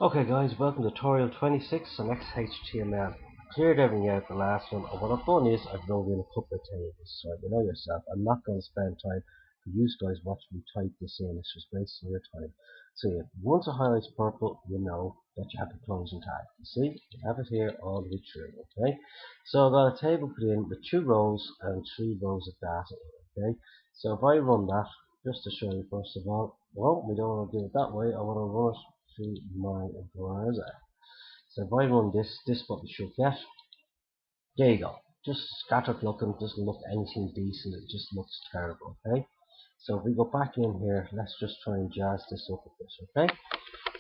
Okay guys, welcome to tutorial 26 on XHTML. Cleared everything out the last one, and what I've done is I've wrote in a couple of tables. So you know yourself, I'm not going to spend time for you guys watching me type this in, it's just wasting your time. So yeah, once it highlights purple, you know that you have the closing tag. You see, you have it here all the way through, okay? So I've got a table put in with 2 rows and 3 rows of data, okay? So if I run that, just to show you first of all, well, we don't want to do it that way, I want to run it through my browser. So if I run this is what we should get. There you go. Just scattered looking, doesn't look anything decent, it just looks terrible, okay? So if we go back in here, let's just try and jazz this up a bit, okay?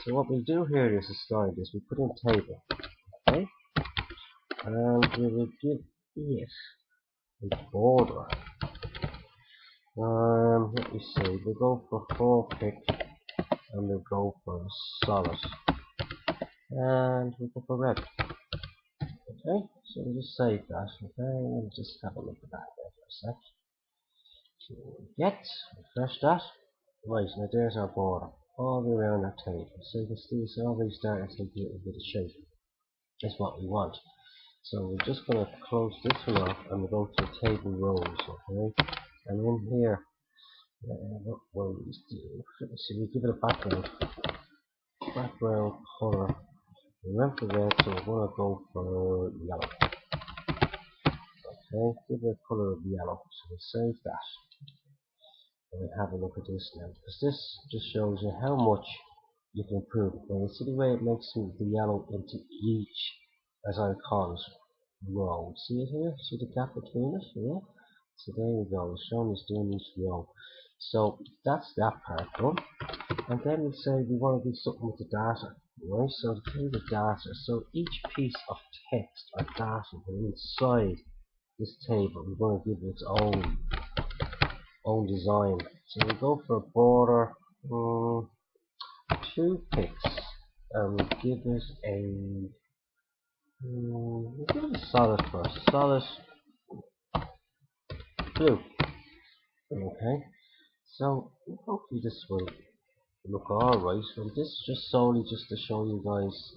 So what we do here is to start this, we put in table, okay? And we will give it a border. Let me see, we'll go for 4 pick and we'll go for solid. And we'll go for red. Okay, so we'll just save that, okay, and just have a look at that there for a sec. So get, refresh that. Right, now there's our border, all the way around our table. So you can see it's already starting to take a little bit of shape. That's what we want. So we're just going to close this one off and we'll go to table rows, okay? And in here, what will we do? Let's see, we give it a background color. We went for red, so we're going to go for yellow. Okay, give it a color of yellow, so we'll save that. And we'll have a look at this now, because this just shows you how much you can improve it. Now you see the way it makes the yellow into each, as I call it, row. See it here? See the gap between it? Yeah? So there you go, it's showing us doing each row. So that's that part done. And then we say we want to do something with the data. Right? So the table data. So each piece of text or data inside this table, we're going to give it its own design. So we go for a border, 2 picks, and we give it a we'll give it a solid first, solid blue. Okay, so hopefully this will look alright. And this is just solely just to show you guys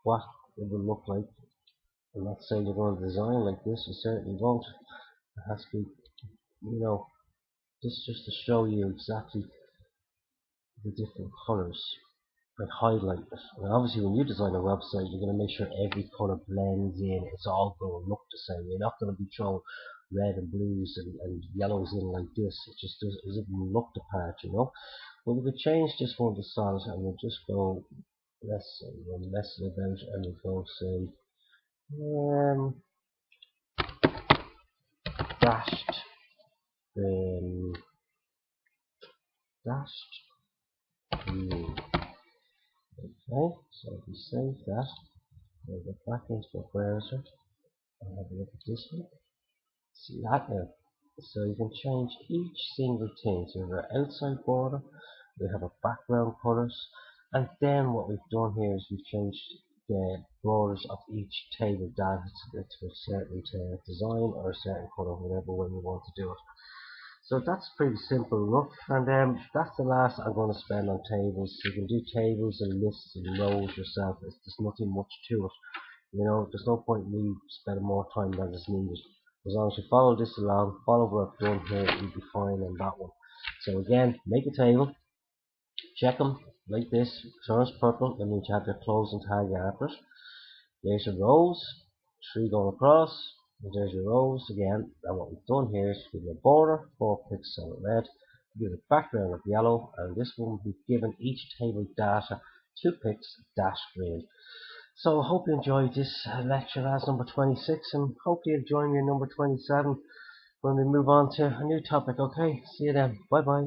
what it will look like. I'm not saying you're going to design like this, you certainly won't. It has to be, this just to show you exactly the different colors and highlight it. And obviously when you design a website, you're going to make sure every color blends in, it's all going to look the same. You're not going to be throwing red and blues and yellows in like this. It just doesn't look the part, you know. Well, we could change this one to solid and we'll just go, let's say, we'll mess it about and we'll go say dashed dashed blue. Okay, so if we save that, we'll go back into the browser and have a look at this one. See that now? So you can change each single thing. So we have our outside border, we have our background colors, and then what we've done here is we've changed the borders of each table data to a certain design or a certain color, whatever way you want to do it. So that's pretty simple enough, and that's the last I'm going to spend on tables. You can do tables and lists and rows yourself. There's nothing much to it. You know, there's no point in me spending more time than is needed. As long as you follow this along, follow what I've done here, you'll be fine on that one. So again, make a table, check them like this. Turns purple, that means you have your closing tag after it. There's your rows, 3 going across, and there's your rows again. And what we've done here is give it a border, 4 picks solid red, give it a background of yellow, and this one we've given each table data 2 picks dash green. So I hope you enjoyed this lecture as number 26, and hopefully you'll join me in number 27 when we move on to a new topic. Okay, see you then. Bye bye.